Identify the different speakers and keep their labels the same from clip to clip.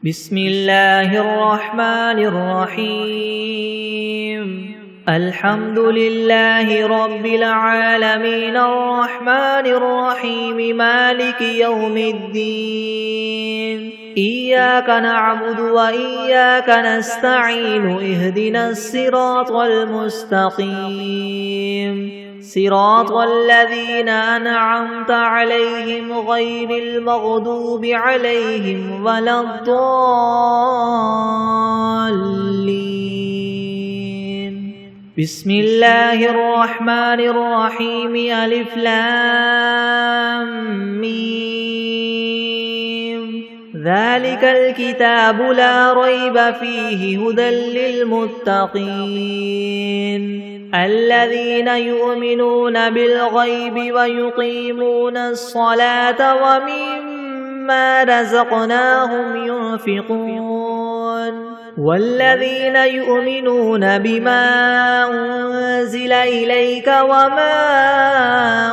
Speaker 1: بسم الله الرحمن الرحيم الحمد لله رب العالمين الرحمن الرحيم مالك يوم الدين إياك نعبد وإياك نستعين اهدنا الصراط المستقيم صراط الذين أنعمت عليهم غير المغضوب عليهم ولا الضالين بسم الله الرحمن الرحيم ألف لام ميم ذلك الكتاب لا ريب فيه هدى للمتقين الذين يؤمنون بالغيب ويقيمون الصلاة ومما رزقناهم ينفقون والذين يؤمنون بما أنزل إليك وما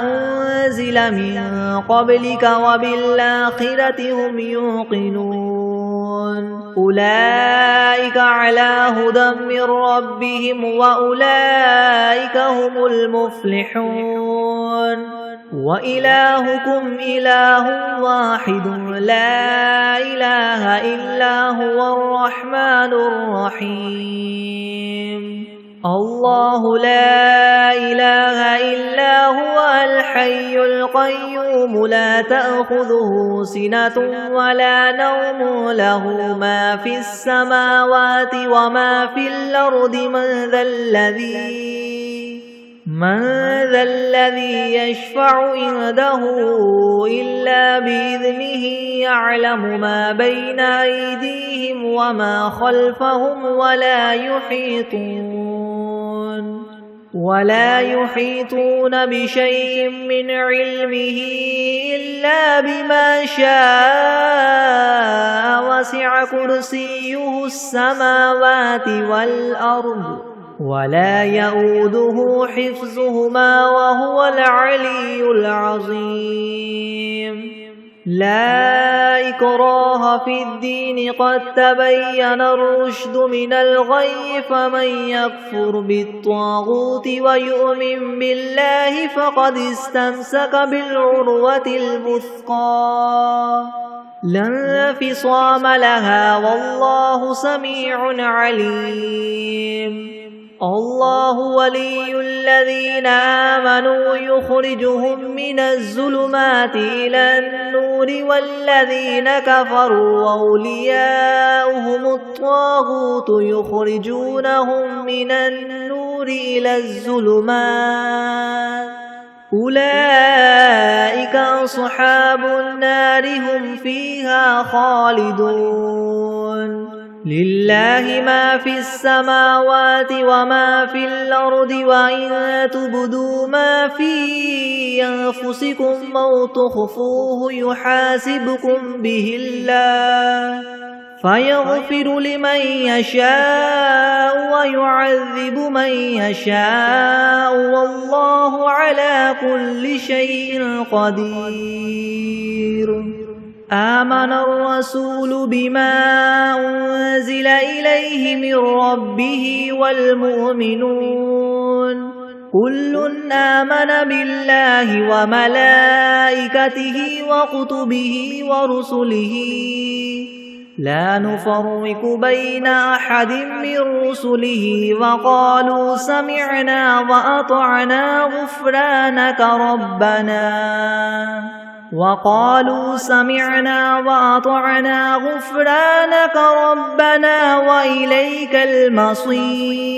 Speaker 1: أنزل من قبلك وبالآخرة هم يوقنون أولئك على هدى من ربهم وأولئك هم المفلحون وإلهكم إله واحد لا إله إلا هو الرحمن الرحيم الله لا إله إلا هو الحي القيوم لا تأخذه سنة ولا نوم له ما في السماوات وما في الأرض من ذا الذي يشفع عنده إلا بإذنه يعلم ما بين أيديهم وما خلفهم ولا يحيطون بشيء من علمه إلا بما شاء وسع كرسيه السماوات والأرض ولا يؤوده حفظهما وهو العلي العظيم لا إكراه في الدين قد تبين الرشد من الغي فمن يكفر بالطاغوت ويؤمن بالله فقد استمسك بالعروة الوثقى لا انفصام لها والله سميع عليم الله ولي الذين آمنوا يخرجهم من الظلمات إلى النور والذين كفروا أولياؤهم الطاغوت يخرجونهم من النور إلى الظلمات أولئك أصحاب النار هم فيها خالدون لله ما في السماوات وما في الأرض وإن تبدوا ما في أنفسكم أو تخفوه يحاسبكم به الله فيغفر لمن يشاء ويعذب من يشاء والله على كل شيء قدير آمن الرسول بما أنزل إليه من ربه والمؤمنون كل آمن بالله وملائكته وكتبه ورسله لا نفرق بين أحد من رسله وقالوا سمعنا وأطعنا غفرانك ربنا وإليك المصير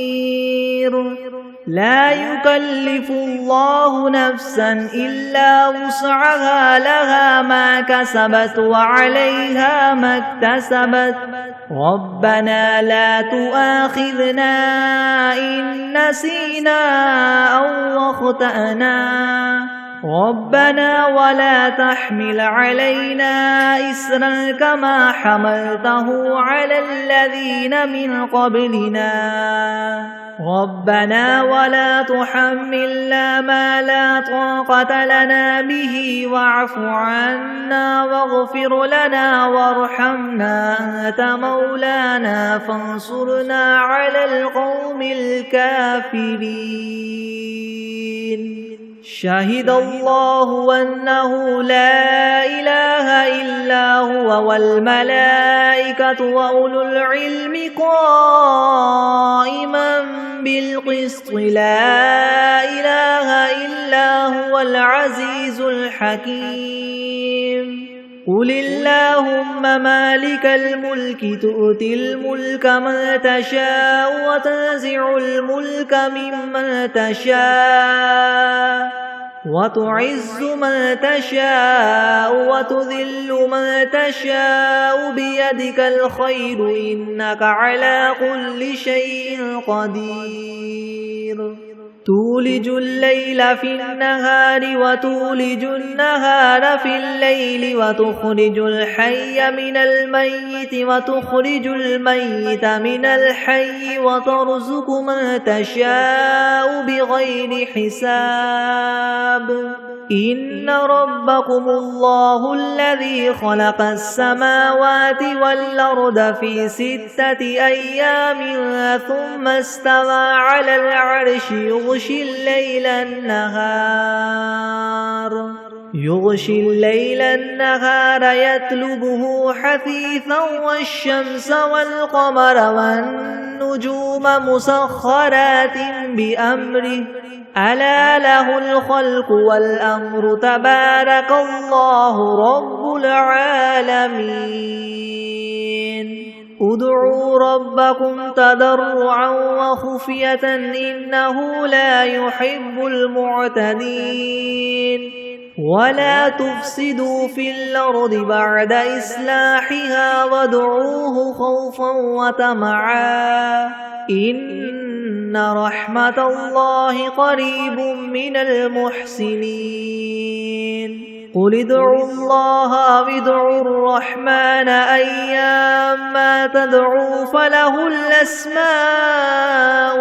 Speaker 1: لا يكلف الله نفسا إلا وسعها لها ما كسبت وعليها ما اكتسبت ربنا لا تؤاخذنا إن نسينا أو أخطأنا ربنا ولا تحمل علينا إسرا كما حملته على الذين من قبلنا ربنا ولا تحملنا ما لا طاقة لنا به واعف عنا واغفر لنا وارحمنا أنت مولانا فانصرنا على القوم الكافرين شهد الله أنه لا إله إلا هو والملائكة وأولو العلم قائما بالقسط لا إله إلا هو العزيز الحكيم قل اللهم مالك الملك تؤتي الملك من تشاء وتنزع الملك ممن تشاء وتعز من تشاء وتذل من تشاء بيدك الخير إنك على كل شيء قدير تولج الليل في النهار وتولج النهار في الليل وتخرج الحي من الميت وتخرج الميت من الحي وترزق من تشاء بغير حساب إن ربكم الله الذي خلق السماوات والأرض في 6 أيام ثم استوى على العرش يغشي الليل النهار يطلبه حثيثا والشمس والقمر والنجوم مسخرات بأمره ألا له الخلق والأمر تبارك الله رب العالمين ادعوا ربكم تضرعا وخفية إنه لا يحب المعتدين ولا تفسدوا في الأرض بعد إصلاحها وادعوه خوفا وطمعا إن رحمة الله قريب من المحسنين قل ادعوا الله أو ادعوا الرحمن أيما تدعوا فله الأسماء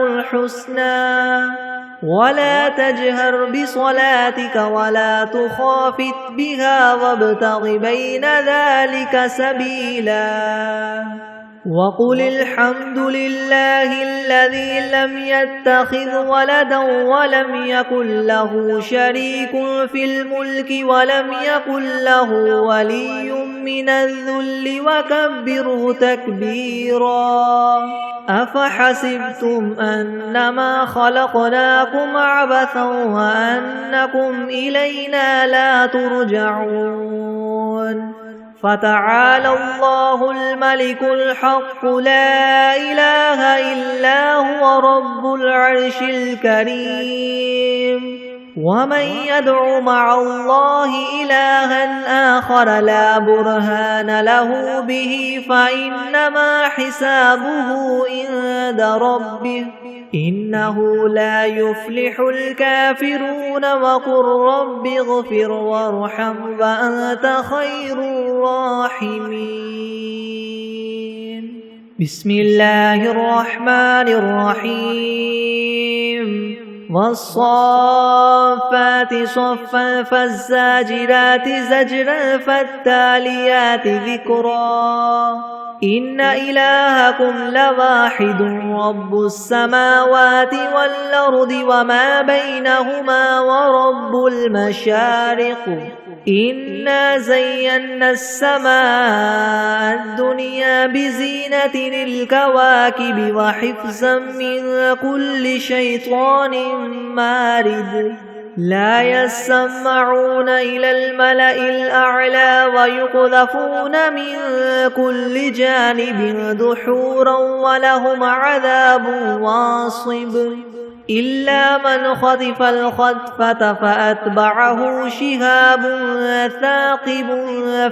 Speaker 1: الحسنى ولا تجهر بصلاتك ولا تخافت بها وابتغ بين ذلك سبيلا وقل الحمد لله الذي لم يتخذ ولدا ولم يكن له شريك في الملك ولم يكن له ولي من الذل وكبره تكبيرا أفحسبتم أنما خلقناكم عبثا وأنكم إلينا لا ترجعون فتعالى الله الملك الحق لا إله إلا هو رب العرش الكريم ومن يدع مع الله إلها آخر لا برهان له به فإنما حسابه عند ربه إنه لا يفلح الكافرون وقل رب اغفر وارحم وأنت خير الراحمين بسم الله الرحمن الرحيم والصافات صفا فالزاجرات زجرا فالتاليات ذكرا إن إلهكم لواحد رب السماوات والأرض وما بينهما ورب المشارق إنا زينا السماء الدنيا بزينة الكواكب وحفظا من كل شيطان مارد لا يسمعون إلى الملأ الأعلى ويقذفون من كل جانب دحورا ولهم عذاب واصب إلا من خطف الخطفة فأتبعه شهاب ثاقب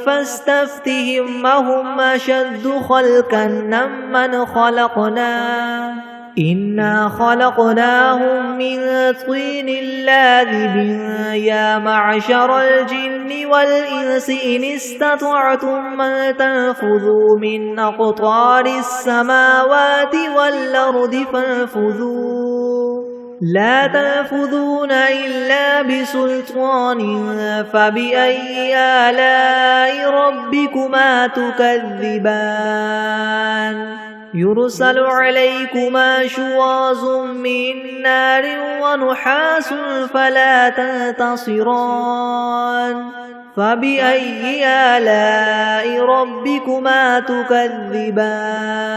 Speaker 1: فاستفتهم هم أشد خلقا ممن خلقنا إنا خلقناهم من طين لاذب يا معشر الجن والإنس إن استطعتم أن تنفذوا من أقطار السماوات والأرض فانفذوا لا تنفذون إلا بسلطان فبأي آلاء ربكما تكذبان يرسل عليكما شواظ من نار ونحاس فلا تنتصران فبأي آلاء ربكما تكذبان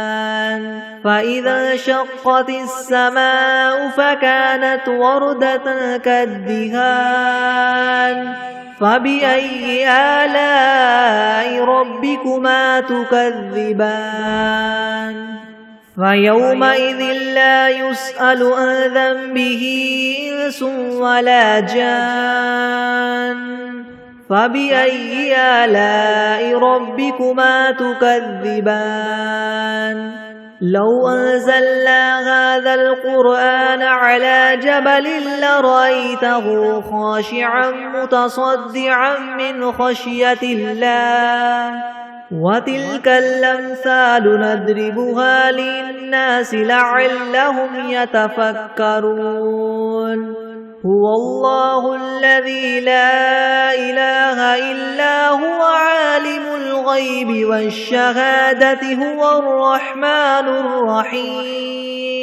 Speaker 1: فإذا انشقت السماء فكانت وردة كالدهان فبأي آلاء ربكما تكذبان فيومئذ لا يسأل عن ذنبه إنس ولا جان فبأي آلاء ربكما تكذبان لو أنزلنا هذا القرآن على جبل لرأيته خاشعا متصدعا من خشية الله وتلك الأمثال نضربها للناس لعلهم يتفكرون هو الله الذي لا إله إلا هو عالم الغيب والشهادة هو الرحمن الرحيم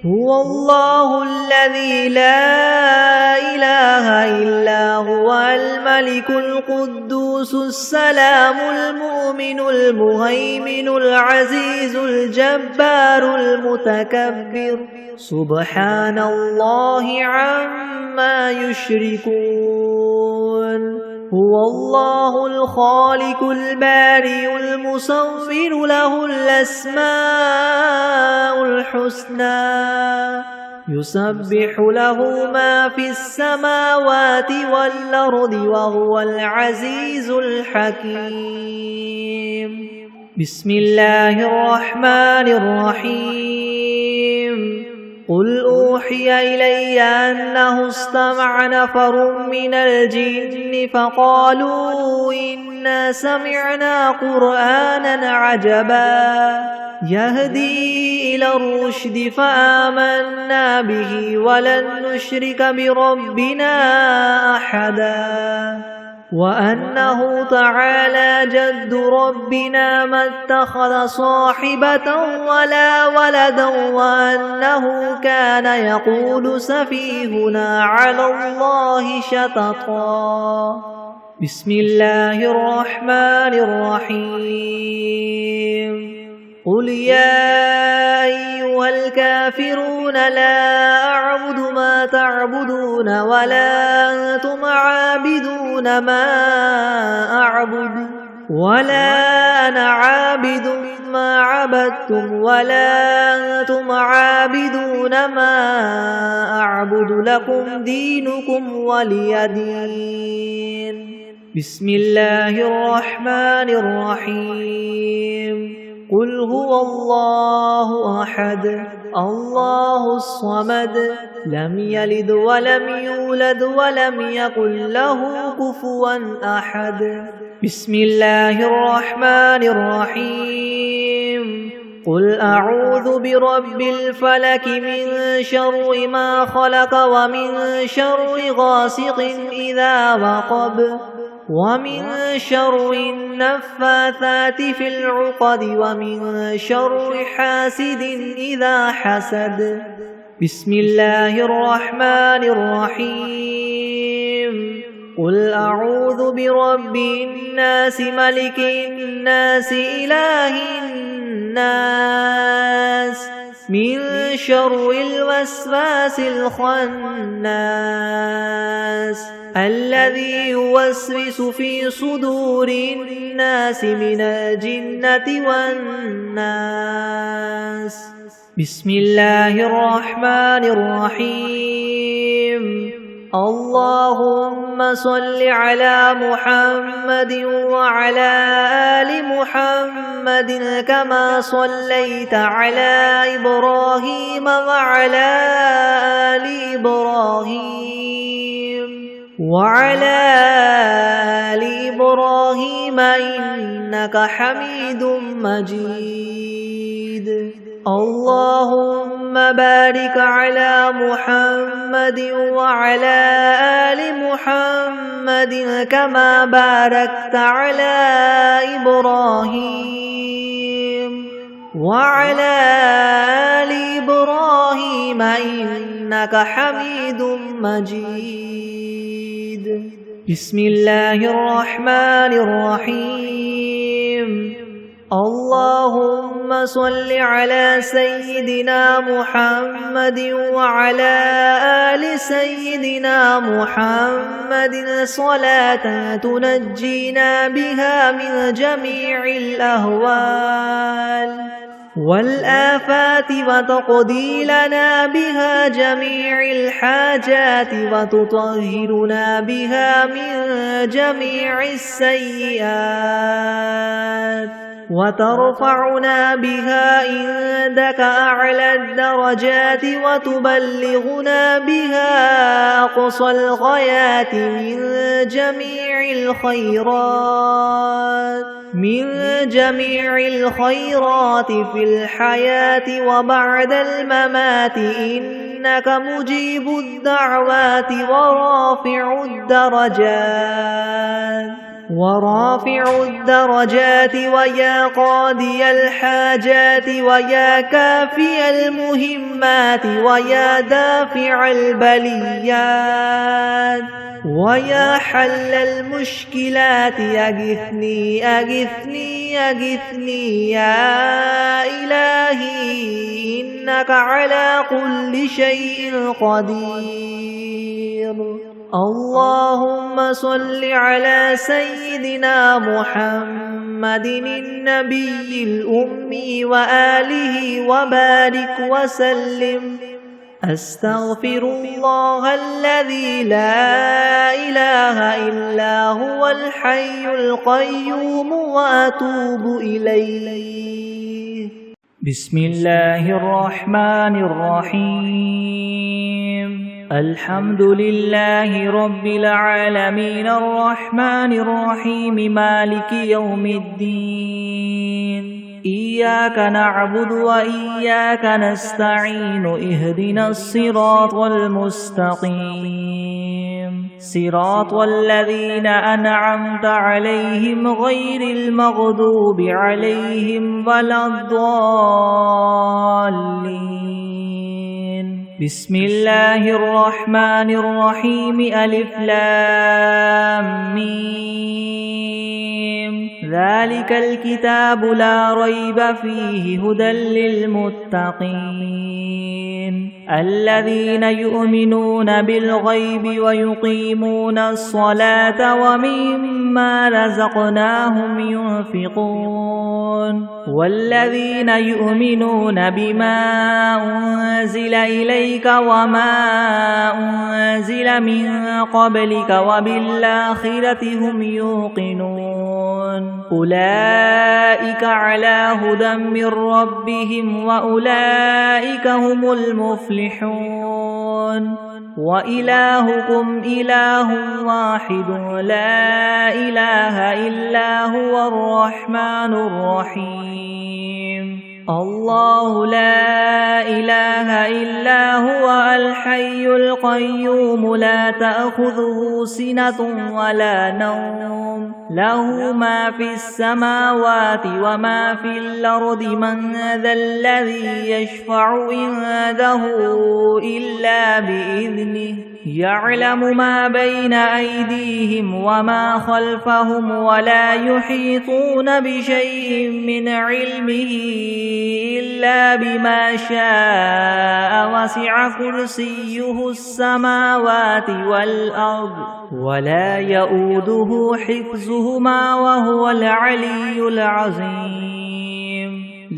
Speaker 1: هو الله الذي لا إله إلا هو الملك القدوس السلام المؤمن المهيمن العزيز الجبار المتكبر سبحان الله عما يشركون هو الله الخالق البارئ المصور له الأسماء الحسنى يسبح له ما في السماوات والأرض وهو العزيز الحكيم بسم الله الرحمن الرحيم قل أوحي إلي أنه استمع نفر من الجن فقالوا إنا سمعنا قرآنا عجبا يهدي إلى الرشد فآمنا به ولن نشرك بربنا أحدا وأنه تعالى جد ربنا ما اتخذ صاحبة ولا ولدا وأنه كان يقول سفيهنا على الله شططا بسم الله الرحمن الرحيم قل يا أيها الكافرون لا أعبد ما تعبدون ولا أنتم عابدون ما أعبد ولا أنا عابد ما عبدتم ولا أنتم عابدون ما أعبد لكم دينكم ولي دين بسم الله الرحمن الرحيم قل هو الله أحد الله الصمد لم يلد ولم يولد ولم يكن له كفوا أحد بسم الله الرحمن الرحيم قل أعوذ برب الفلك من شر ما خلق ومن شر غاسق إذا وقب ومن شر النفاثات في العقد ومن شر حاسد إذا حسد بسم الله الرحمن الرحيم قل أعوذ برب الناس ملك الناس إله الناس من شر الوسواس الخناس الذي يوسوس في صدور الناس من الجنة والناس بسم الله الرحمن الرحيم اللهم صل على محمد وعلى آل محمد كما صليت على إبراهيم وعلى آل إبراهيم إنك حميد مجيد. اللهم بارك على محمد وعلى آل محمد كما باركت على إبراهيم وعلى آل إبراهيم إنك حميد مجيد. بسم الله الرحمن الرحيم. اللهم صل على سيدنا محمد وعلى آل سيدنا محمد صلاة تنجينا بها من جميع الأهوال والآفات وتقضي لنا بها جميع الحاجات وتطهرنا بها من جميع السيئات وترفعنا بها عندك أعلى الدرجات وتبلغنا بها أقصى الغايات من جميع الخيرات في الحياة وبعد الممات إنك مجيب الدعوات ورافع الدرجات ويا قاضي الحاجات ويا كافي المهمات ويا دافع البليات ويا حل المشكلات أغثني أغثني أغثني يا إلهي إنك على كل شيء قدير. اللهم صل على سيدنا محمد النبي الأمي وآله وبارك وسلم. أستغفر الله الذي لا إله إلا هو الحي القيوم وأتوب إليه. بسم الله الرحمن الرحيم. الحمد لله رب العالمين الرحمن الرحيم مالك يوم الدين. إياك نعبد وإياك نستعين اهدنا الصراط المستقيم صراط الذين أنعمت عليهم غير المغضوب عليهم ولا الضالين. بسم الله الرحمن الرحيم. ألف لام ميم. ذلك الكتاب لا ريب فيه هدى للمتقين الذين يؤمنون بالغيب ويقيمون الصلاة ومما رزقناهم ينفقون والذين يؤمنون بما أنزل إليك وما أنزل من قبلك وبالآخرة هم يوقنون أولئك على هدى من ربهم وأولئك هم المفلحون. وإلهكم إله واحد لا إله إلا هو الرحمن الرحيم. الله لا إله إلا هو الحي القيوم لا تأخذه سنة ولا نوم له ما في السماوات وما في الأرض من ذا الذي يشفع عنده إلا بإذنه يعلم ما بين أيديهم وما خلفهم ولا يحيطون بشيء من علمه إلا بما شاء وسع كرسيه السماوات والأرض ولا يؤوده حفظهما وهو العلي العظيم.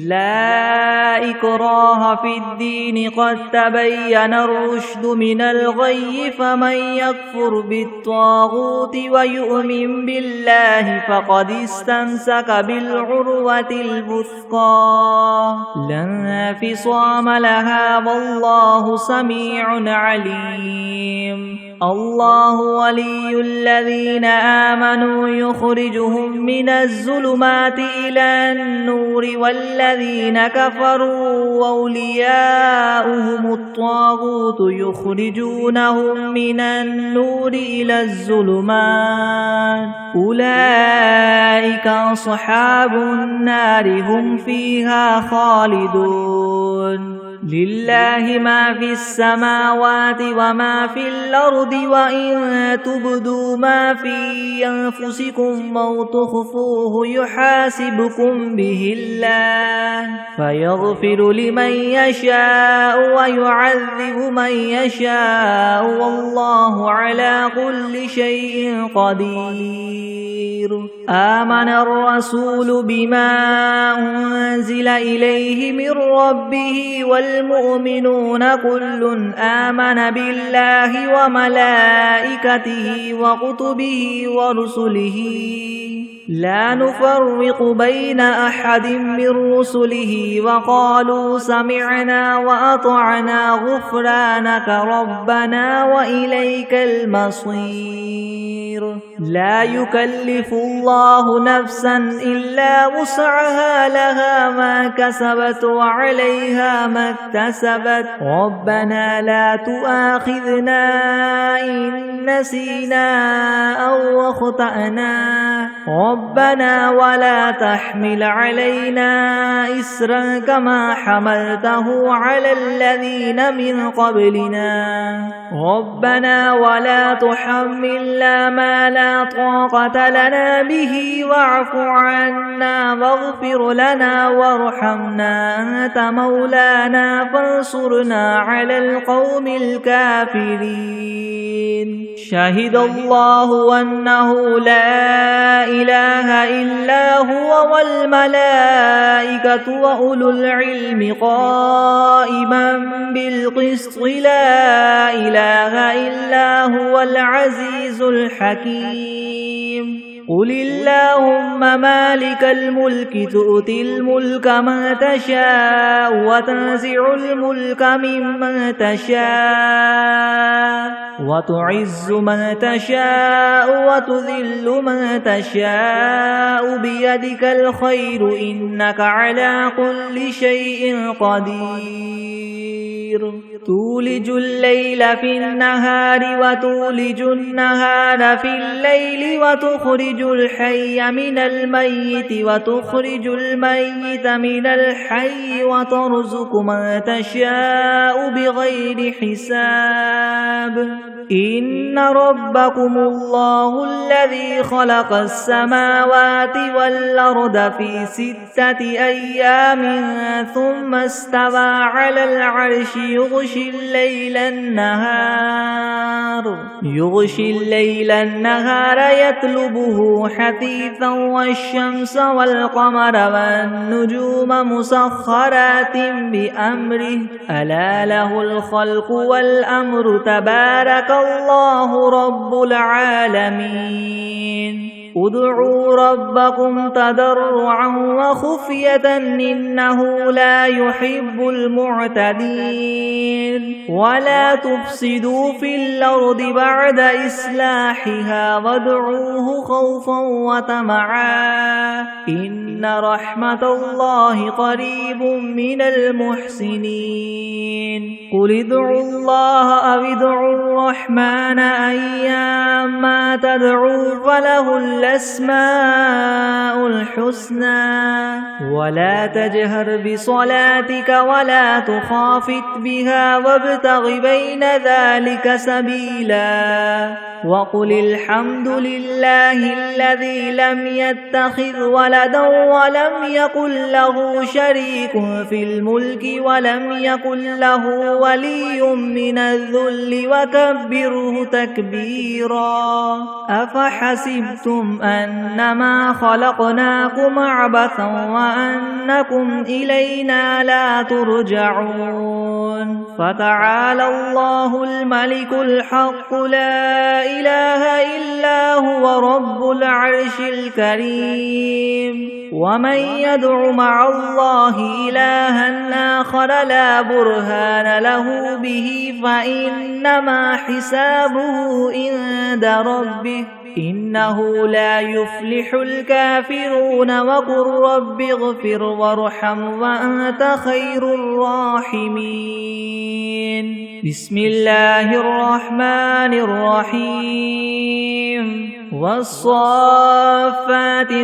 Speaker 1: لا إكراه في الدين قد تبين الرشد من الغي فمن يكفر بالطاغوت ويؤمن بالله فقد استمسك بالعروة الوثقى لا انفصام لها والله سميع عليم الله ولي الذين آمنوا يخرجهم من الظلمات إلى النور والذين كفروا أولياؤهم الطاغوت يخرجونهم من النور إلى الظلمات أولئك أصحاب النار هم فيها خالدون لله ما في السماوات وما في الأرض وإن تبدوا ما في أنفسكم أو تخفوه يحاسبكم به الله فيغفر لمن يشاء ويعذب من يشاء والله على كل شيء قدير آمن الرسول بما أنزل إليه من ربه والمؤمنون كل آمن بالله وملائكته وكتبه ورسله لا نفرق بين أحد من رسله وقالوا سمعنا وأطعنا غفرانك ربنا وإليك المصير لا يكلف الله نفسا إلا وسعها لها ما كسبت وعليها ما اكتسبت ربنا لا تؤاخذنا إن نسينا أو أخطأنا ربنا ولا تحمل علينا إسرا كما حملته على الذين من قبلنا ربنا ولا تحملنا ما لا طاقة لنا به واعف عنا واغفر لنا وارحمنا أنت مولانا فانصرنا على القوم الكافرين شهد الله أنه لا إله إلا هو والملائكة وأولو العلم قائما بالقسط لا إله إلا هو العزيز الحكيم قل اللهم مالك الملك تؤتي الملك من تشاء وتنزع الملك ممن تشاء وتعز من تشاء وتذل من تشاء بيدك الخير إنك على كل شيء قدير تولج الليل في النهار وتولج النهار في الليل وتخرج الحي من الميت وتخرج الميت من الحي وترزق من تشاء بغير حساب إن ربكم الله الذي خلق السماوات والأرض في 6 أيام ثم استوى على العرش يغشي الليل النهار يطلبه حثيثا والشمس والقمر والنجوم مسخرات بأمره ألا له الخلق والأمر تبارك الله رب العالمين ادعوا ربكم تضرعا وخفية إنه لا يحب المعتدين ولا تفسدوا في الأرض بعد إصلاحها وادعوه خوفا وطمعا إن رحمة الله قريب من المحسنين قل ادعوا الله أو ادعوا الرحمن أيما تدعوا فله الأسماء الحسنى ولا تجهر بصلاتك ولا تخافت بها وابتغ بين ذلك سبيلا وقل الحمد لله الذي لم يتخذ ولدا ولم يكن له شريك في الملك ولم يكن له ولي من الذل وكبره تكبيرا أفحسبتم أنما خلقناكم عبثا وأنكم إلينا لا ترجعون فتعالى الله الملك الحق لا إله إلا هو رب العرش الكريم ومن يدع مع الله إلها آخر لا برهان له به فإنما حسابه عند ربه إنه لا يفلح الكافرون وقل رب اغفر وارحم وأنت خير الراحمين بسم الله الرحمن الرحيم والصافات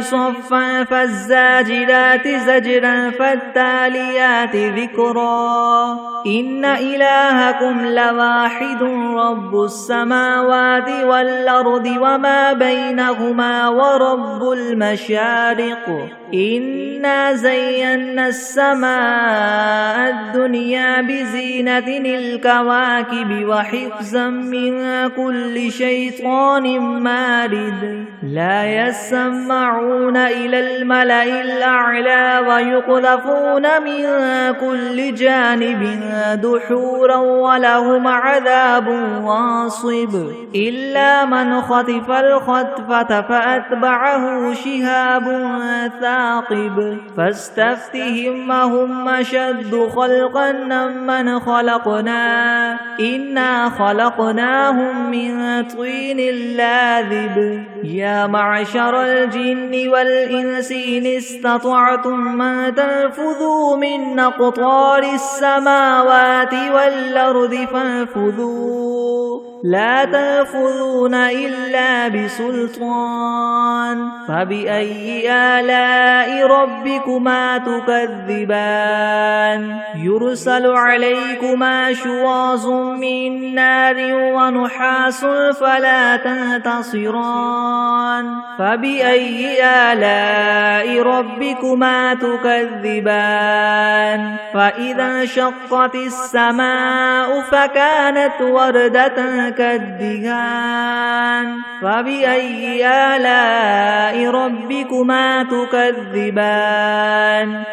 Speaker 1: صفا فالزاجرات زجرا فالتاليات ذكرا إن إلهكم لواحد رب السماوات والأرض وما بينهما ورب المشارق إنا زينا السماء الدنيا بزينة الكواكب وحفظا من كل شيطان مارد لا يسمعون إلى الملأ الأعلى ويقذفون من كل جانب دحورا ولهم عذاب واصب إلا من خطف الخطفة فأتبعه شهاب ثاقب فاستفتهم أهم أشد خلقا ممن خلقنا إنا خلقناهم من طين لاذب يا معشر الجن والإنس إن استطعتم أن تنفذوا من أقطار السماوات والأرض فانفذوا لا تنفذون إلا بسلطان فبأي آلاء ربكما تكذبان يرسل عليكما شواظ من نار ونحاس فلا تنتصران فبأي آلاء ربكما تكذبان فإذا انشقت السماء فكانت وردة كالدهان فبأي آلاء ربكما تكذبان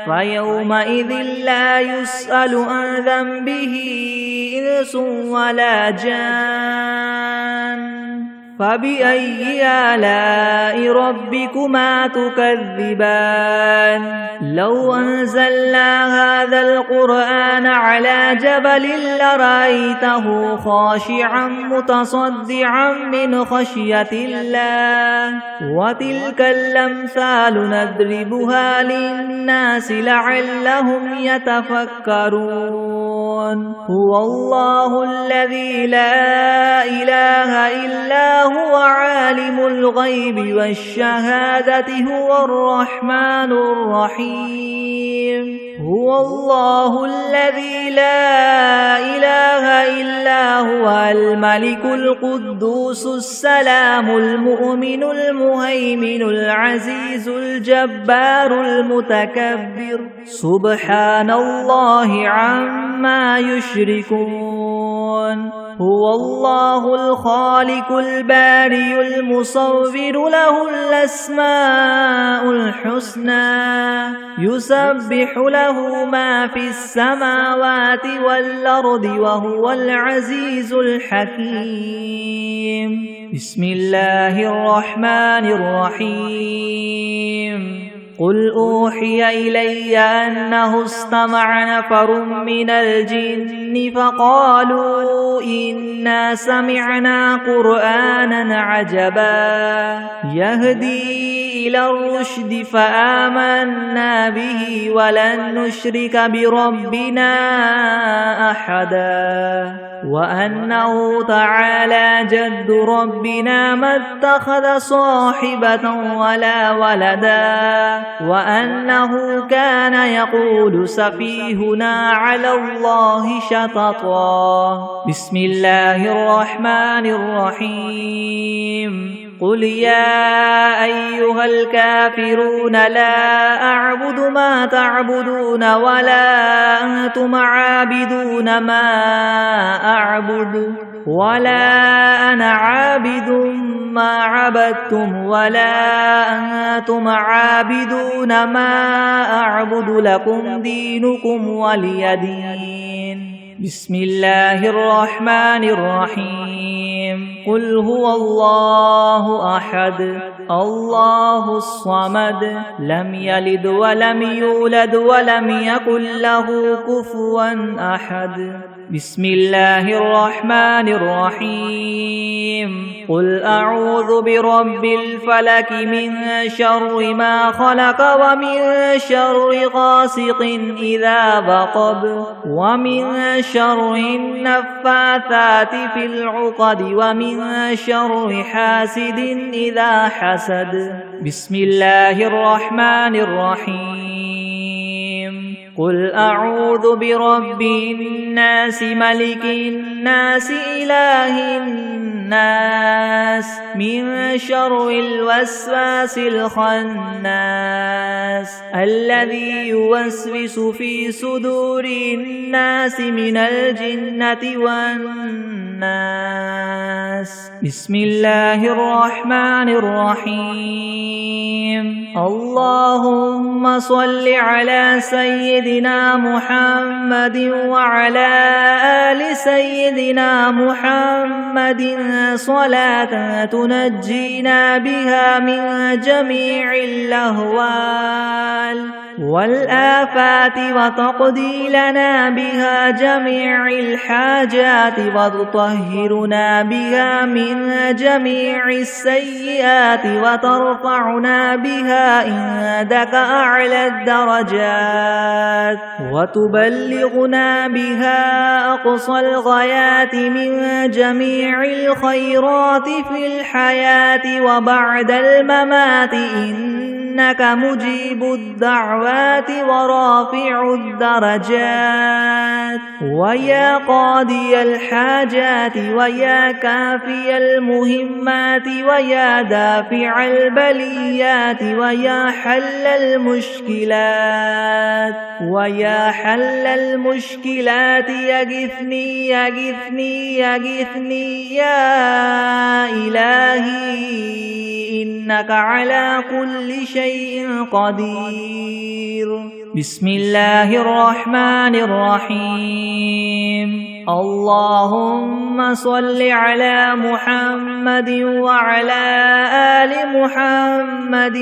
Speaker 1: فيومئذ لا يسأل عن ذنبه إنس ولا جان فبأي آلاء ربكما تكذبان لو أنزلنا هذا القرآن على جبل لرأيته خاشعا متصدعا من خشية الله وتلك الأمثال نضربها للناس لعلهم يتفكرون هو الله الذي لا إله إلا هو عالم الغيب والشهادة هو الرحمن الرحيم هو الله الذي لا إله إلا هو الملك القدوس السلام المؤمن المهيمن العزيز الجبار المتكبر سبحان الله عما يشركون هو الله الخالق البارئ المصور له الأسماء الحسنى يسبح له ما في السماوات والأرض وهو العزيز الحكيم بسم الله الرحمن الرحيم قل أوحي إلي أنه استمع نفر من الجن فقالوا إنا سمعنا قرآنا عجبا يهدي إلى الرشد فآمنا به ولن نشرك بربنا أحدا وأنه تعالى جد ربنا ما اتخذ صاحبة ولا ولدا وأنه كان يقول سفيهنا على الله شططا. بسم الله الرحمن الرحيم. قل يا أيها الكافرون لا أعبد ما تعبدون ولا أنتم عابدون ما أعبد ولا أنا عابد ما عبدتم ولا أنتم عابدون ما أعبد لكم دينكم ولي دين. بسم الله الرحمن الرحيم. قل هو الله أحد الله الصمد لم يلد ولم يولد ولم يكن له كفوا أحد. بسم الله الرحمن الرحيم. قل أعوذ برب الفلك من شر ما خلق ومن شر غاسق إذا وقب ومن شر النفاثات في العقد ومن شر حاسد إذا حسد. بسم الله الرحمن الرحيم. قل أعوذ برب الناس ملك الناس إله الناس من شر الوسواس الخناس الذي يوسوس في صدور الناس من الجنة والناس. بسم الله الرحمن الرحيم. اللهم صل على سيدنا محمد وعلى آل سيدنا محمد صلاة تنجينا بها من جميع الأهوال والآفات وتقضي لنا بها جميع الحاجات وتطهرنا بها من جميع السيئات وترفعنا بها عندك أعلى الدرجات وتبلغنا بها أقصى الغايات من جميع الخيرات في الحياة وبعد الممات إنك مجيب الدعوات ورافع الدرجات ويا قاضي الحاجات ويا كافي المهمات ويا دافع البليات ويا حل المشكلات ويا حل المشكلات يغثني يغثني يغثني يا إلهي إنك على كل شيء قدير. بسم الله الرحمن الرحيم. اللهم صل على محمد وعلى آل محمد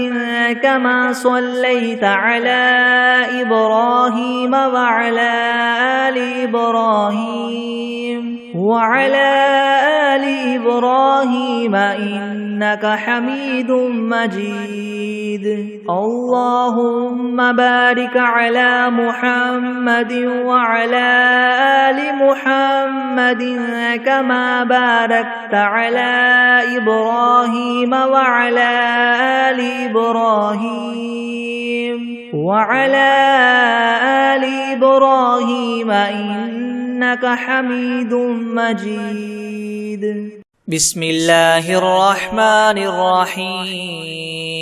Speaker 1: كما صليت على إبراهيم وعلى آل إبراهيم وعلى آل إبراهيم إنك حميد مجيد. اللهم بارك على محمد وعلى آل محمد كما باركت على إبراهيم وعلى آل إبراهيم وعلى آل إبراهيم إنك حميد مجيد. بسم الله الرحمن الرحيم.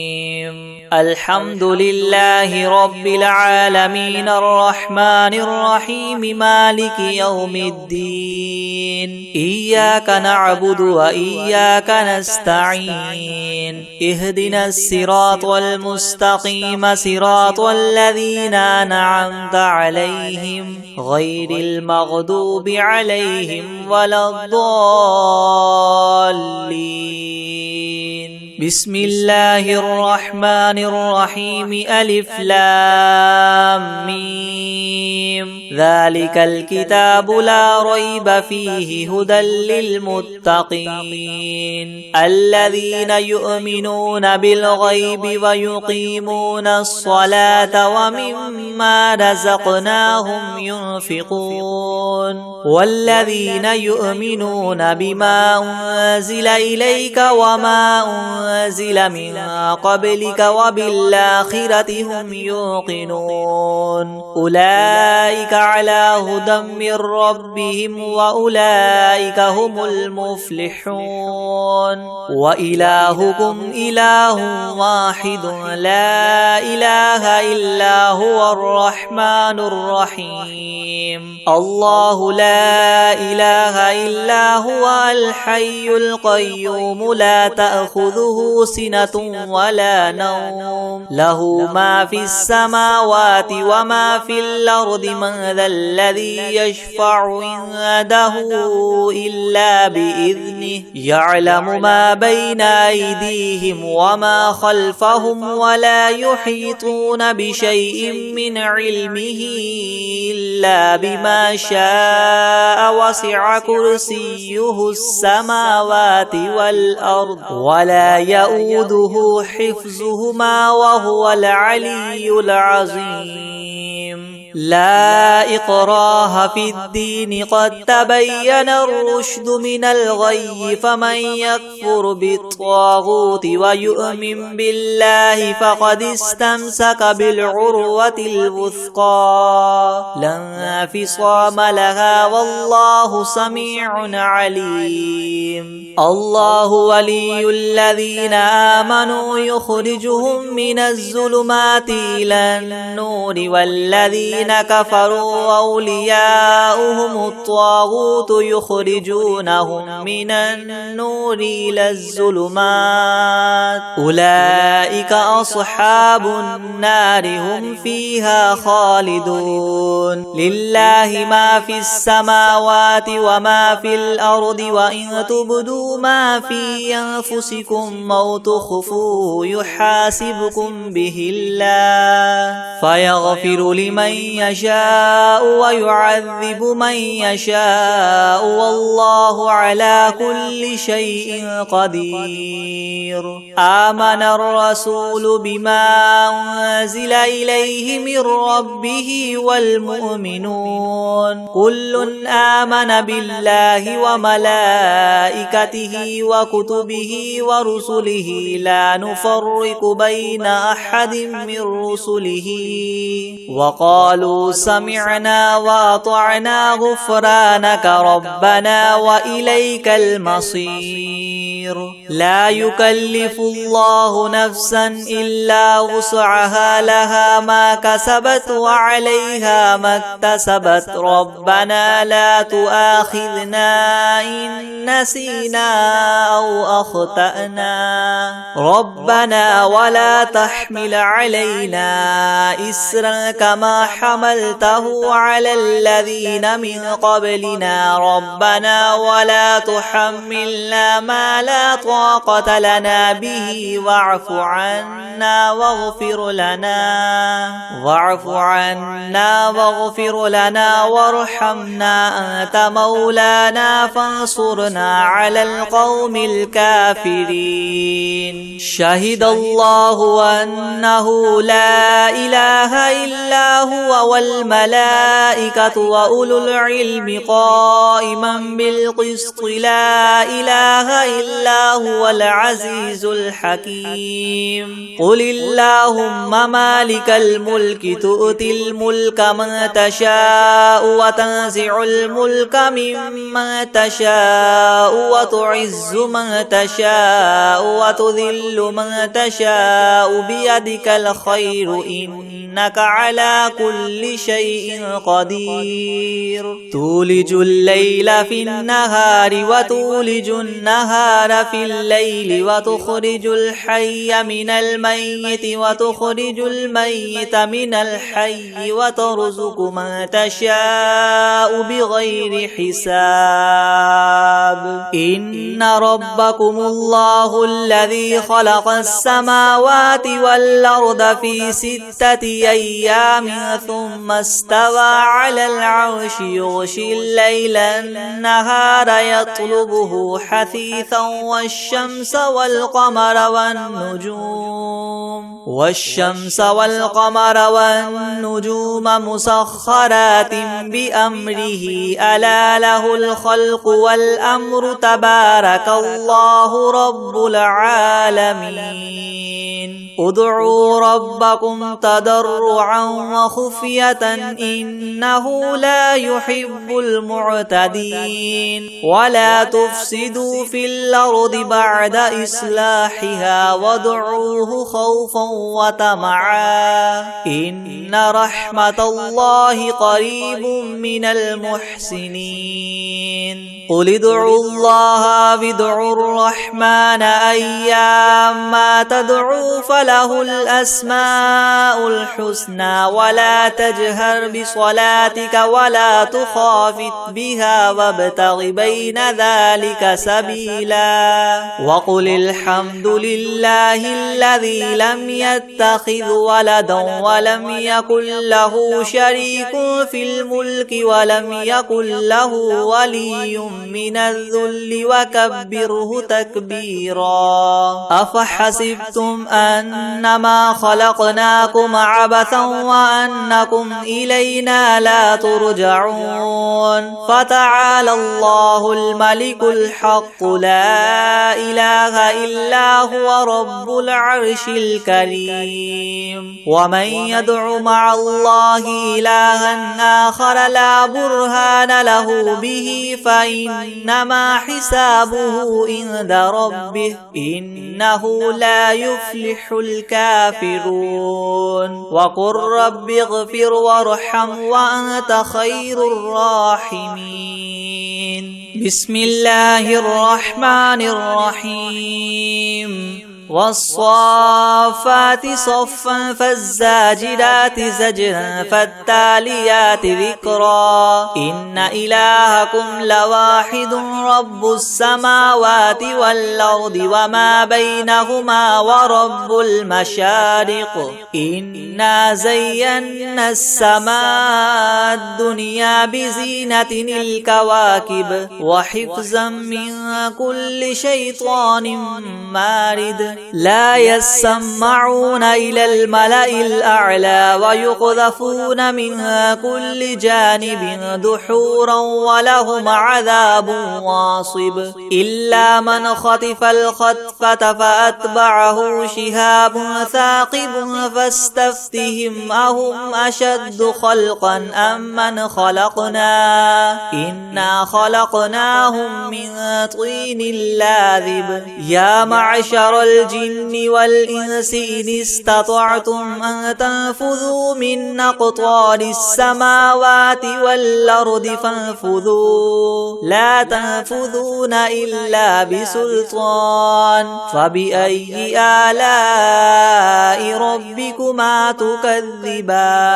Speaker 1: الحمد لله رب العالمين الرحمن الرحيم مالك يوم الدين. إياك نعبد وإياك نستعين. اهدنا الصراط المستقيم صراط الذين أنعمت عليهم غير المغضوب عليهم ولا الضالين. بسم الله الرحمن الرحيم. ألف لام ميم. ذلك الكتاب لا ريب فيه هدى للمتقين الذين يؤمنون بالغيب ويقيمون الصلاة ومما رزقناهم ينفقون والذين يؤمنون بما أنزل إليك وما أنزل من قبلك وبالآخرة هم يوقنون أولئك على هدى من ربهم وأولئك هم المفلحون وإلهكم إله واحد لا إله إلا هو الرحمن الرحيم الله لا إله إلا هو الحي القيوم لا تأخذه سنة ولا نوم له ما في السماوات وما في الأرض من ذا الذي يشفع عنده إلا بإذنه يعلم ما بين أيديهم وما خلفهم ولا يحيطون بشيء من علمه إلا بما شاء وسع كرسيه السماوات والأرض ولا يؤوده حفظهما وهو العلي العظيم لا إكراه في الدين قد تبين الرشد من الغي فمن يكفر بالطاغوت ويؤمن بالله فقد استمسك بالعروة الوثقى لا انفصام لها والله سميع عليم الله ولي الذين آمنوا يخرجهم من الظلمات إلى النور والذين كفروا أولياؤهم الطاغوت يخرجونهم من النور إلى الظلمات أولئك أصحاب النار هم فيها خالدون لله ما في السماوات وما في الأرض وإن تبدوا ما في أنفسكم أو تخفوه يحاسبكم به الله فيغفر لمن يشاء ويعذب من يشاء والله على كل شيء قدير آمن الرسول بما أنزل إليه من ربه والمؤمنون كل آمن بالله وملائكته وكتبه ورسله لا نفرق بين أحد من رسله وقالوا سمعنا وأطعنا غفرانك ربنا وإليك المصير لا يكلف الله نفسا إلا وسعها لها ما كسبت وعليها ما اكتسبت ربنا لا تؤاخذنا إن نسينا أو أخطأنا ربنا ولا تحمل علينا إسرا كما حملته على الذين من قبلنا ربنا ولا تحملنا ما لا طاقة لنا به واعف عنا واغفر لنا وارحمنا أنت مولانا فانصرنا على القوم الكافرين شهد الله أنه لا إله إلا هو والملائكة وأولو العلم قائما بالقسط لا إله إلا هو العزيز الحكيم قل اللهم مالك الملك تؤتي الملك من تشاء وتنزع الملك ممن تشاء وتعز من تشاء وتذل من تشاء بيدك الخير إنك على كل شيء قدير تولج الليل في النهار وتولج النهار في الليل وتخرج الحي من الميت وتخرج الميت من الحي وترزق من تشاء بغير حساب إن ربكم الله الذي خلق السماوات والأرض في 6
Speaker 2: في أيام ثم استوى على العرش يغشي الليل النهار يطلبه حثيثا والشمس والقمر والنجوم مسخرات بأمره ألا له الخلق والأمر تبارك الله رب العالمين ادعوا ربكم تضرعا وخفية إنه لا يحب المعتدين ولا تفسدوا في الأرض بعد إصلاحها وادعوه خوفا وطمعا إن رحمة الله قريب من المحسنين قل ادعوا الله وادعوا الرحمن أيما تدعوا فله الأسماء الحسنى ولا تجهر بصلاتك ولا تخافت بها وابتغ بين ذلك سبيلا وقل الحمد لله الذي لم يتخذ ولدا ولم يكن له شريك في الملك ولم يكن له ولي من الذل وكبره تكبيرا أفحسبتم أنما خلقناكم عبثا وأنكم إلينا لا ترجعون فتعالى الله الملك الحق لا إله إلا هو رب العرش الكريم ومن يدع مع الله إلها آخر لا برهان له به فإنما حسابه عند ربه إنه لا يفلح الكافرون وقل رب اغفر وارحم وأنت خير الراحمين بسم الله الرحمن الرحيم والصافات صفا فالزاجرات زجرا فالتاليات ذكرا إن إلهكم لواحد رب السماوات والأرض وما بينهما ورب المشارق إنا زينا السماء الدنيا بزينة الكواكب وحفظا من كل شيطان مارد لا يسمعون إلى الملأ الأعلى ويقذفون منها كل جانب دحورا ولهم عذاب واصب إلا من خطف الخطفة فأتبعه شهاب ثاقب فاستفتهم أهم أشد خلقا أم من خلقنا إنا خلقناهم من طين لاذب يا معشر الجن والإنس إن استطعتم أن تنفذوا من أقطار السماوات والأرض فانفذوا لا تنفذون إلا بسلطان فبأي آلاء ربكما تكذبان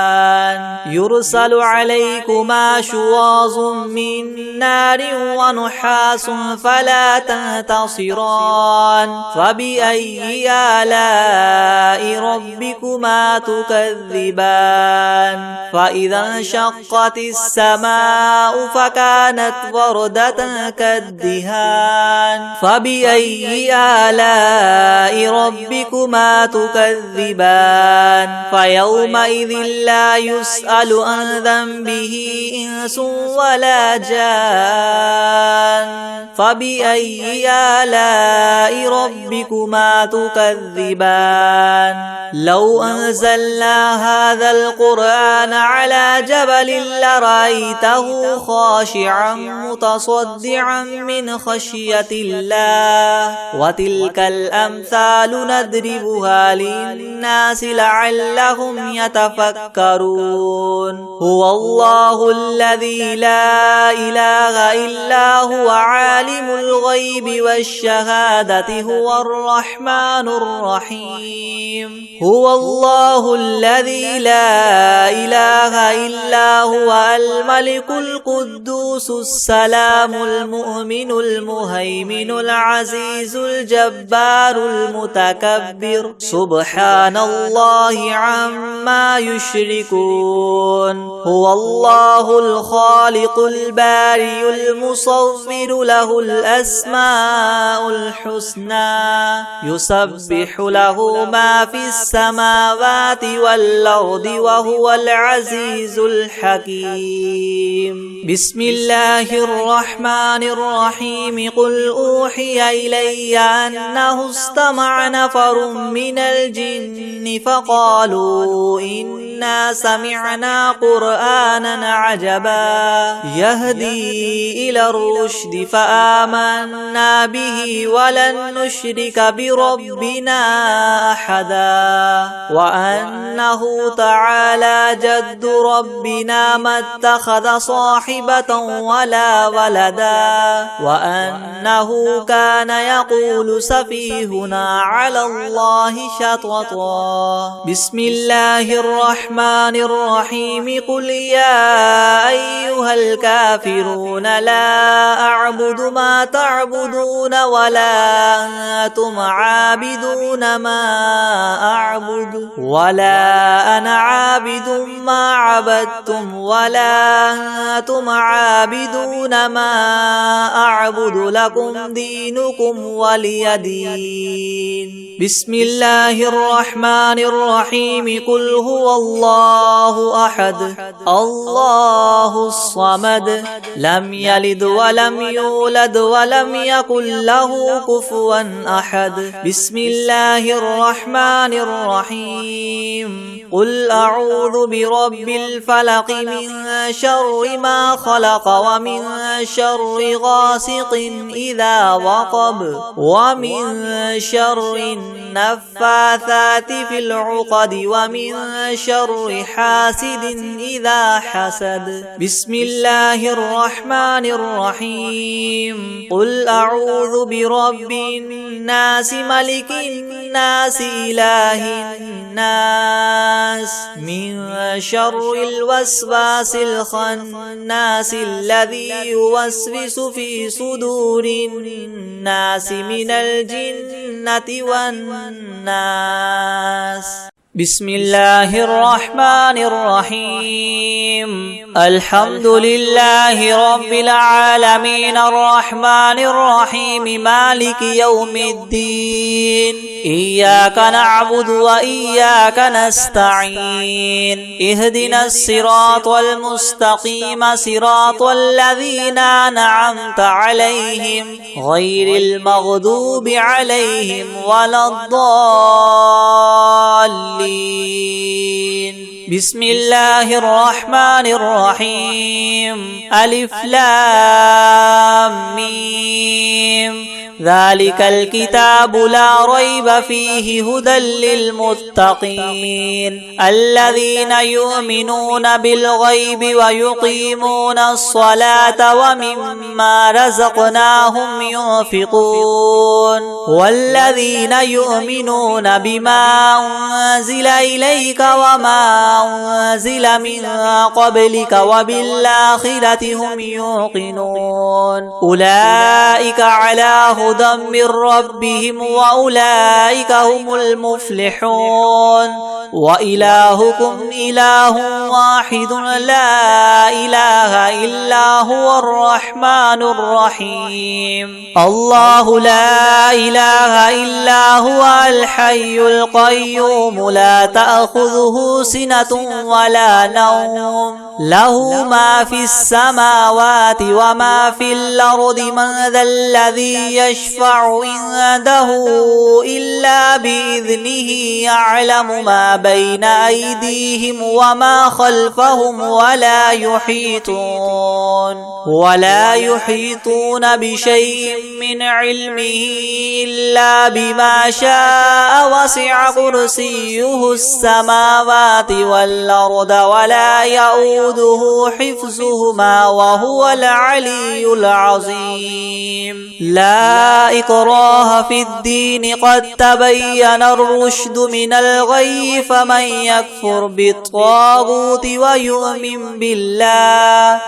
Speaker 2: يرسل عليكما شواظ من نار ونحاس فلا تنتصران فبأي آلاء ربكما تكذبان فإذا انشقت السماء فكانت وردة كالدهان فبأي آلاء ربكما تكذبان فيومئذ لا يسأل عن ذنبه إنس ولا جان فبأي آلاء ربكما تكذبان لو أنزلنا هذا القرآن على جبل لرأيته خاشعا متصدعا من خشية الله وتلك الأمثال نضربها للناس لعلهم يتفكرون هو الله الذي لا إله إلا هو عالم الغيب والشهادة هو الرحمن الرحمن الرحيم هو الله الذي لا إله إلا هو الملك القدوس السلام المؤمن المهيمن العزيز الجبار المتكبر سبحان الله عما يشركون هو الله الخالق البارئ المصور له الأسماء الحسنى يسبح له ما في السماوات والأرض وهو العزيز الحكيم بسم الله الرحمن الرحيم قل أوحي إلي أنه استمع نفر من الجن فقالوا إنا سمعنا قرآنا عجبا يهدي إلى الرشد فآمنا به ولن نشرك بربنا أحدا وأنه تعالى جد ربنا ما اتخذ صاحبة ولا ولدا وأنه كان يقول سفيهنا على الله شططا بسم الله الرحمن الرحيم قل يا أيها الكافرون لا أعبد ما تعبدون ولا أنتم عابدون ما أعبد ولا أنا عابد ما عبدتم ولا أنتم عابدون ما أعبد لكم دينكم ولي دين بسم الله الرحمن الرحيم قل هو الله أحد الله الصمد لم يلد ولم يولد ولم يكن له كفوا أحد بسم الله الرحمن الرحيم قل أعوذ برب الفلق من شر ما خلق ومن شر غاسق إذا وقب ومن شر النفاثات في العقد ومن شر حاسد إذا حسد بسم الله الرحمن الرحيم قل أعوذ برب الناس ملك الناس إله الناس من شر الوسواس الخناس الذي يوسوس في صدور الناس من الجنة والناس بسم الله الرحمن الرحيم الحمد لله رب العالمين الرحمن الرحيم مالك يوم الدين إياك نعبد وإياك نستعين اهدنا الصراط المستقيم صراط الذين أنعمت عليهم غير المغضوب عليهم ولا الضالين بسم الله الرحمن الرحيم ألف لام ميم ذلك الكتاب لا ريب فيه هدى للمتقين الذين يؤمنون بالغيب ويقيمون الصلاة ومما رزقناهم ينفقون والذين يؤمنون بما أنزل إليك وما أنزل من قبلك وبالآخرة هم يوقنون أولئك على هدى من ربهم وأولئك هم المفلحون وإلهكم إله واحد لا إله إلا هو الرحمن الرحيم الله لا إله إلا هو الحي القيوم لا تأخذه سنة ولا نوم له ما في السماوات وما في الأرض من ذا الذي يشفع عنده إلا بإذنه يعلم ما بين أيديهم وما خلفهم ولا يحيطون بشيء من علمه إلا بما شاء وسع كرسيه السماوات والأرض ولا يؤوده حفظهما وهو العلي العظيم. لا إكراه في الدين قد تبين الرشد من الغي فمن يكفر بالطاغوت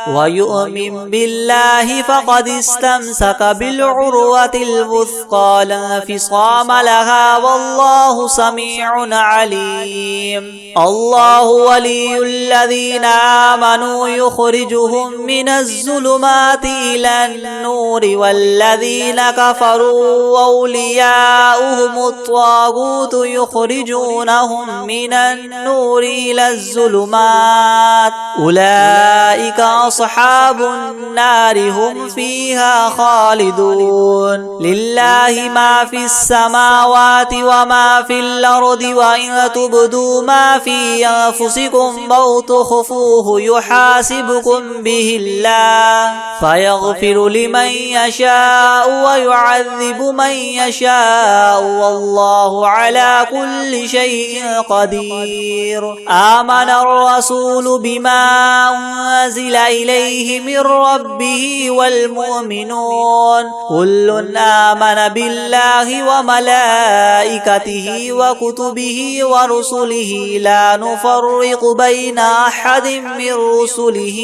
Speaker 2: ويؤمن بالله فقد استمسك بالعروة الوثقى لا انفصام لها والله سميع عليم. الله ولي الذين آمنوا يخرجهم من الظلمات إلى النور والذين كفروا أولياؤهم الطاغوت يخرجونهم من النور إلى الظلمات أولئك أصحاب النار هم فيها خالدون. لله ما في السماوات وما في الأرض وإن تبدوا ما في أنفسكم أو تخفوه يحاسبكم به الله فيغفر لمن يشاء ويعذب من يشاء والله على كل شيء قدير. آمن الرسول بما أنزل إليه من ربه والمؤمنون كل آمن بالله وملائكته وكتبه ورسله لا نفرق بين أحد من رسله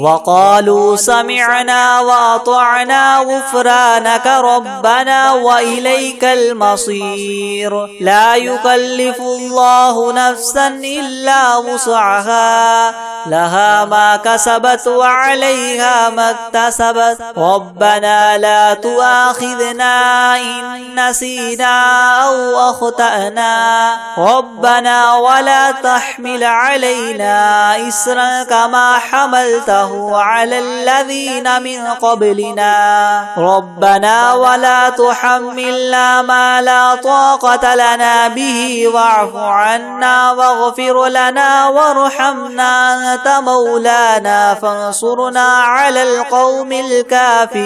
Speaker 2: وقالوا سمعنا وأطعنا غفرانك ربنا وإليك المصير. لا يكلف الله نفسا إلا وسعها لها ما كسبت وعليها ما اكتسبت ربنا لا تؤاخذنا إن نسينا أو أخطأنا ربنا ولا تحمل علينا إسرا كما حملته على الذين من قبلنا ربنا ولا تحملنا ما لا طاقة لنا به واعف عنا واغفر لنا وارحمنا أنت مولانا فانصرنا على القوم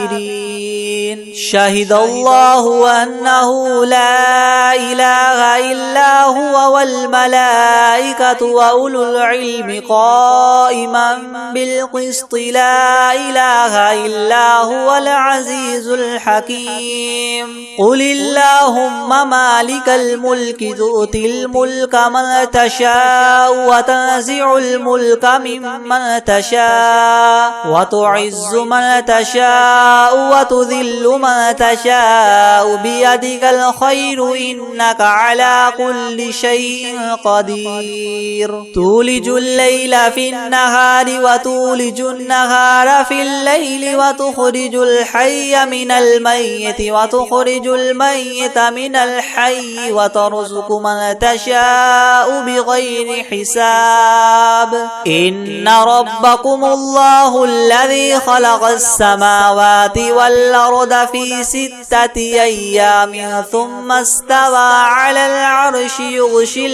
Speaker 2: الكافرين. شهد الله أنه لا إله إلا هو والملائكة وأولو العلم قائما بالقسط لا إله إلا هو العزيز الحكيم. قل اللهم مالك الملك تؤتي الملك من تشاء وتنزع الملك ممن تشاء وتعز من تشاء وتذل من تشاء بيدك الخير إنك على كل شيء قدير. تولج الليل في النهار وتولج النهار في الليل وتخرج الحي من الميت وتخرج الميت من الحي وترزق من تشاء بغير حساب. إن ربكم الله الذي خلق السماوات والأرض في 6 أيام ثم استوى على العرش يغشي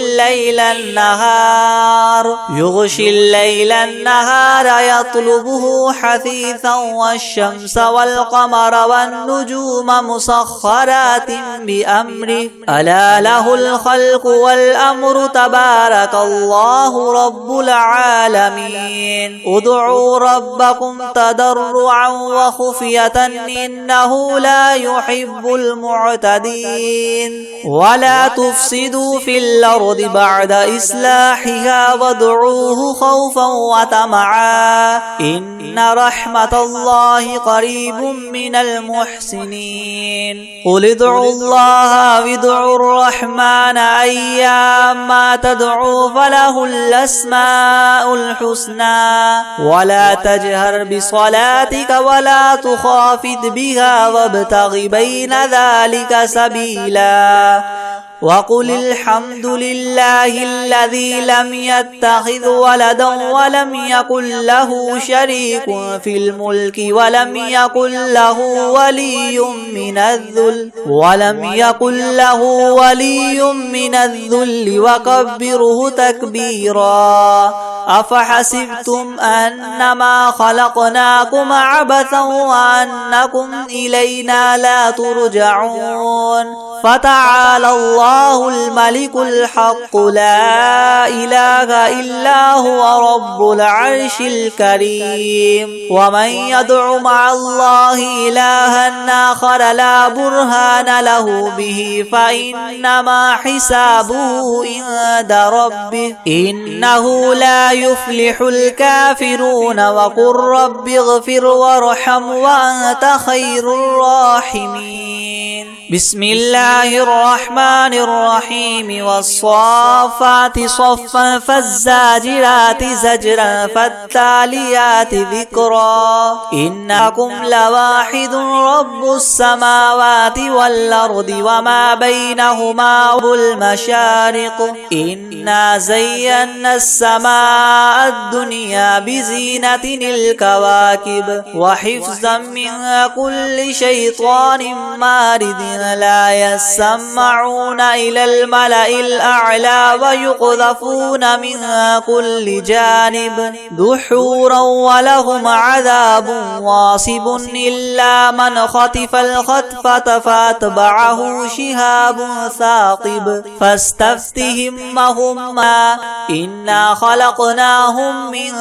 Speaker 2: الليل النهار يطلبه حثيثا والشمس والقمر والنجوم مسخرات بأمره ألا له الخلق والأمر تبارك الله رب العالمين. ادعوا ربكم تضرعا وخفية إنه لا يحب المعتدين. ولا تفسدوا في الأرض بعد إصلاحها وادعوه خوفا وطمعا إن رحمة الله قريب من المحسنين. قل ادعوا الله وادعوا الرحمن أيما تدعوا فله الأسماء الحسنى ولا تجهر بصلاتك ولا تخافت بها وابتغ بين ذلك سبيلا. وقل الحمد لله الذي لم يتخذ ولدا ولم يكن له شريك في الملك ولم يكن له ولي من الذل وكبره تكبيرا. أفحسبتم أنما خلقناكم عبثا وأنكم إلينا لا ترجعون فتعالى الله الملك الحق لا إله إلا هو رب العرش الكريم ومن يدع مع الله إلها آخر لا برهان له به فإنما حسابه عند ربه إنه لا يفلح الكافرون وقل رب اغفر وارحم وأنت خير الراحمين بسم الله الرحمن الرحيم والصافات صفا فالزاجرات زجرا فالتاليات ذكرا إنكم لواحد رب السماوات والأرض وما بينهما المشارق إنا زينا السماء الدنيا بزينة الكواكب وحفظا من كل شيطان مارد لا يسمعون إلى الملأ الأعلى ويقذفون من كل جانب دحورا ولهم عذاب واصب إلا من خطف الخطفة فاتبعه شهاب ثاقب فاستفتهم وهما إنا خلقناهم من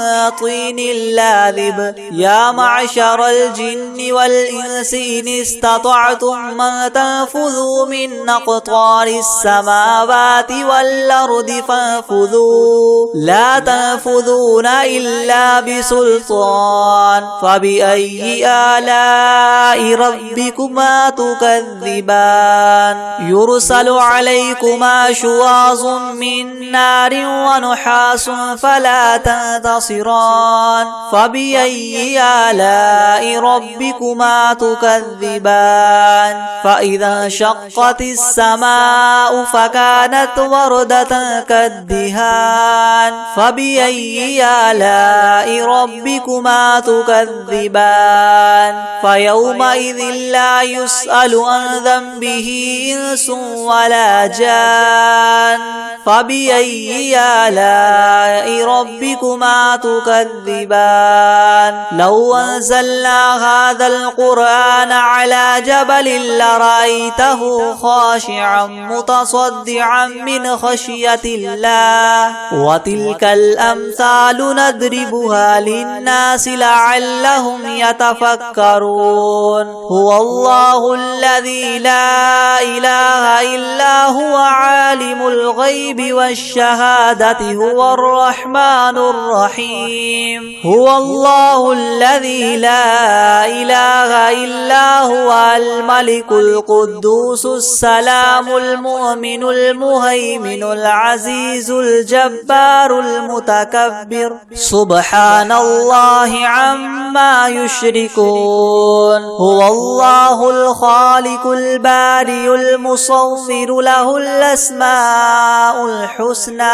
Speaker 2: طين لاذب يا معشر الجن والإنس إن استطعتم من تنفذوا من أقطار السماوات والأرض فانفذوا لا تنفذون إلا بسلطان فبأي آلاء ربكما تكذبان يرسل عليكما شواظ من نار ونحاس فلا تنتصران فبأي آلاء ربكما تكذبان فإذا انشقت السماء فكانت وردة كالدهان فبأي آلاء ربكما تكذبان فيومئذ لا يسأل عن ذنبه إنس ولا جان فبأي آلاء ربكما تكذبان لو أنزلنا هذا القرآن على جبل لرأيته خاشعا متصدعا من خشية الله وتلك الأمثال نضربها للناس لعلهم يتفكرون هو الله الذي لا إله إلا هو عالم الغيب والشهادة هو الرحمن الرحيم هو الله الذي لا إله إلا هو الملك القدوس السلام المؤمن المهيمن العزيز الجبار المتكبر سبحان الله عما يشركون هو الله الخالق البارئ المصور له الأسماء الحسنى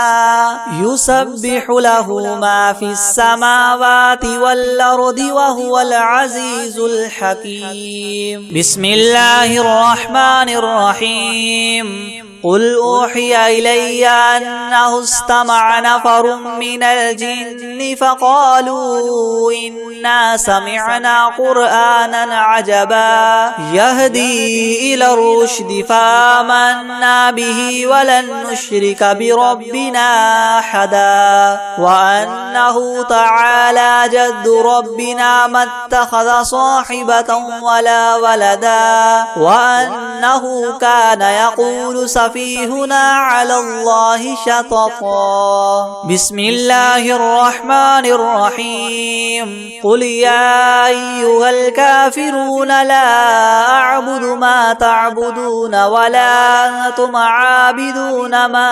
Speaker 2: يسبح له ما في السماوات والأرض وهو العزيز الحكيم بسم الله الرحمن الرحيم قل أوحي إلي أنه استمع نفر من الجن فقالوا إنا سمعنا قرآنا عجبا يهدي إلى الرشد فآمنا به ولن نشرك بربنا أحدا وأنه تعالى جد ربنا ما اتخذ صاحبة ولا ولدا وأنه كان يقول سفيهنا على الله شططا بسم الله الرحمن الرحيم قل يا أيها الكافرون لا أعبد ما تعبدون ولا أنتم عابدون ما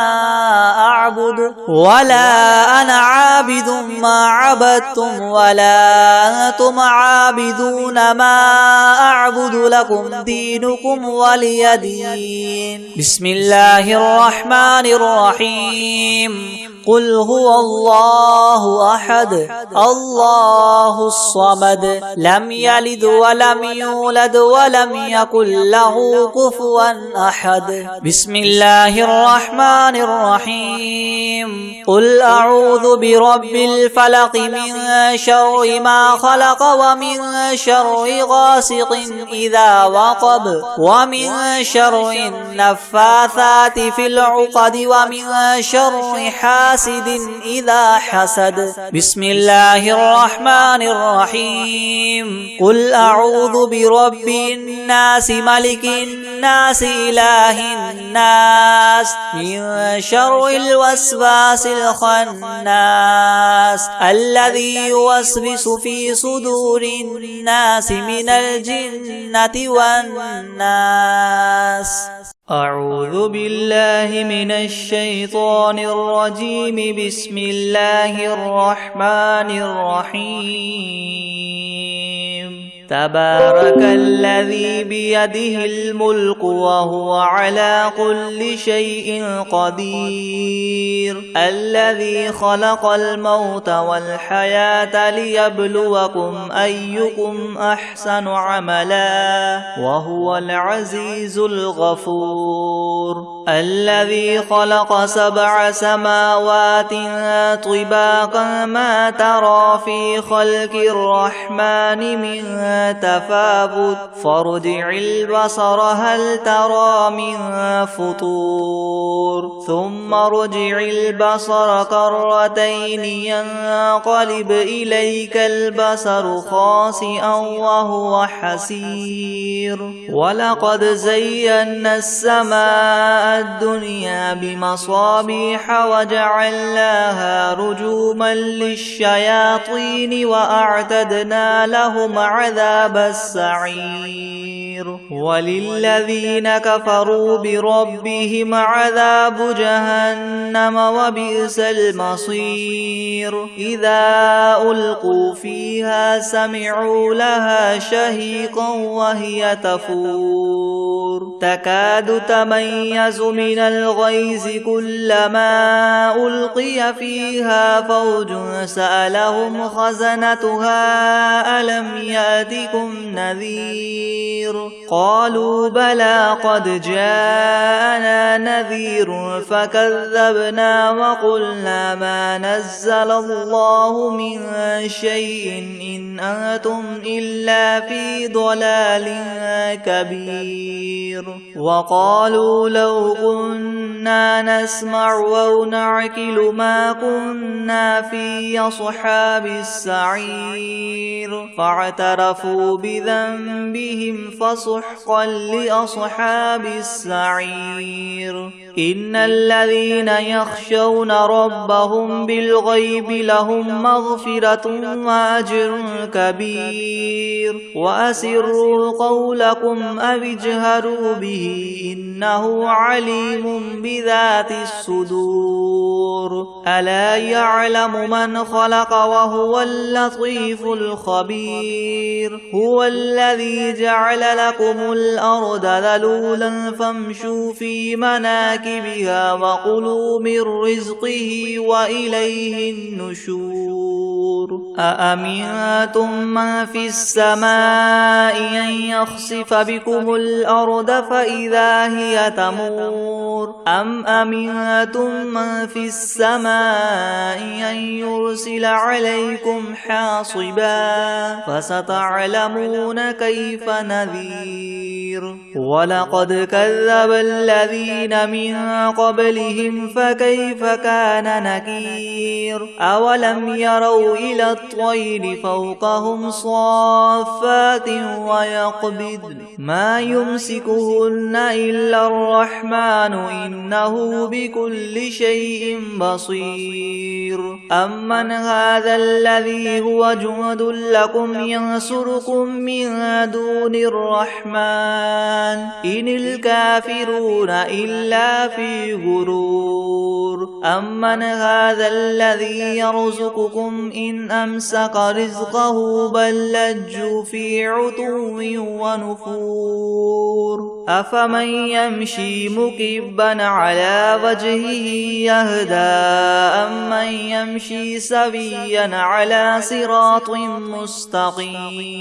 Speaker 2: أعبد ولا أنا عابد ما عبدتم ولا أنتم عابدون ما أعبد لكم دينكم ولي دين بسم الله الله الرحمن الرحيم قل هو الله أحد الله الصمد لم يلد ولم يولد ولم يكن له كفوا أحد بسم الله الرحمن الرحيم قل أعوذ برب الفلق من شر ما خلق ومن شر غاسق إذا وقب ومن شر النفاثات في العقد ومن شر حاسد إذا حسد بسم الله الرحمن الرحيم قل أعوذ برب الناس ملك الناس إله الناس من شر الوسواس الخناس الذي يوسوس في صدور الناس من الجنة والناس أعوذ بالله من الشيطان الرجيم بسم الله الرحمن الرحيم تبارك الذي بيده الملك وهو على كل شيء قدير الذي خلق الموت والحياة ليبلوكم أيكم أحسن عملا وهو العزيز الغفور الذي خلق 7 سماوات طباقا ما ترى في خلق الرحمن من تفاوت فارجع البصر هل ترى من فطور ثم ارجع البصر كرتين ينقلب إليك البصر خاسئا وهو حسير ولقد زينا السماء الدنيا بمصابيح وجعلناها رجوما للشياطين وأعتدنا لهم عذاب السعير وللذين كفروا بربهم عذاب جهنم وبئس المصير إذا ألقوا فيها سمعوا لها شهيقا وهي تفور تكاد تميز من الغيظ كلما ألقي فيها فوج سألهم خزنتها ألم يأتكم نذير قالوا بلى قد جاءنا نذير فكذبنا وقلنا ما نزل الله من شيء إن أنتم إلا في ضلال كبير وقالوا لو كنا نسمع أو نعقل ما كنا في أصحاب السعير فاعترفوا بذنبهم فسحقا لأصحاب السعير إن الذين يخشون ربهم بالغيب لهم مغفرة وأجر كبير وأسروا قولكم أو اجهروا به إنه عليم بذات الصدور ألا يعلم من خلق وهو اللطيف الخبير هو الذي جعل لكم الأرض ذلولا فامشوا في مناكبها وكلوا من رزقه وإليه النشور أأمنتم من في السماء أن يخسف بكم الأرض فإذا هي تمور أم أمنتم من في السماء أن يرسل عليكم حاصبا فستعلمون كيف نذير ولقد كذب الذين من قبلهم فكيف كان نكير أولم يروا إلى الطير فوقهم صافات ويقبضن ما يمسكهن إلا الرحمن إنه بكل شيء بصير أمن هذا الذي هو جند لكم ينصركم من دون الرحمن إن الكافرون إلا في غرور أمن هذا الذي يرزقكم إن إن أمسك رزقه بل لجوا في عتو ونفور أفمن يمشي مكبا على وجهه يهدى أمن يمشي سويا على صراط مستقيم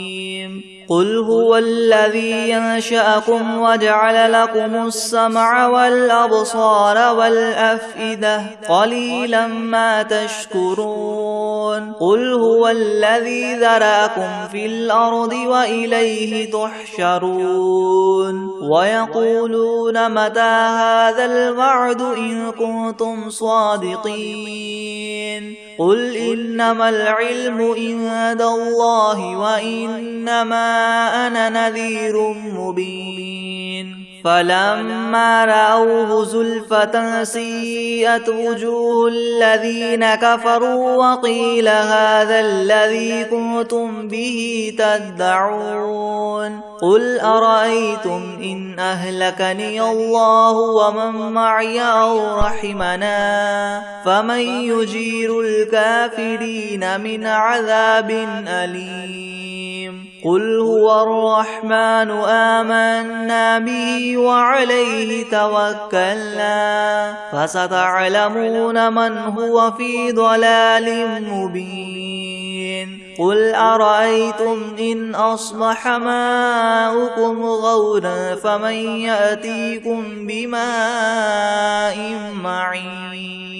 Speaker 2: قل هو الذي ينشأكم وجعل لكم السمع والأبصار والأفئدة قليلا ما تشكرون قل هو الذي ذرأكم في الأرض وإليه تحشرون ويقولون متى هذا الوعد إن كنتم صادقين قل إنما العلم عند الله وإنما أنا نذير مبين فلما رأوه زلفة سيئت وجوه الذين كفروا وقيل هذا الذي كنتم به تدعون قل أرأيتم إن أهلكني الله ومن معي أو رحمنا فمن يجير الكافرين من عذاب أليم قل هو الرحمن آمنا به وعليه توكلنا فستعلمون من هو في ضلال مبين قل أرأيتم إن أصبح ماؤكم غورا فمن يأتيكم بماء معين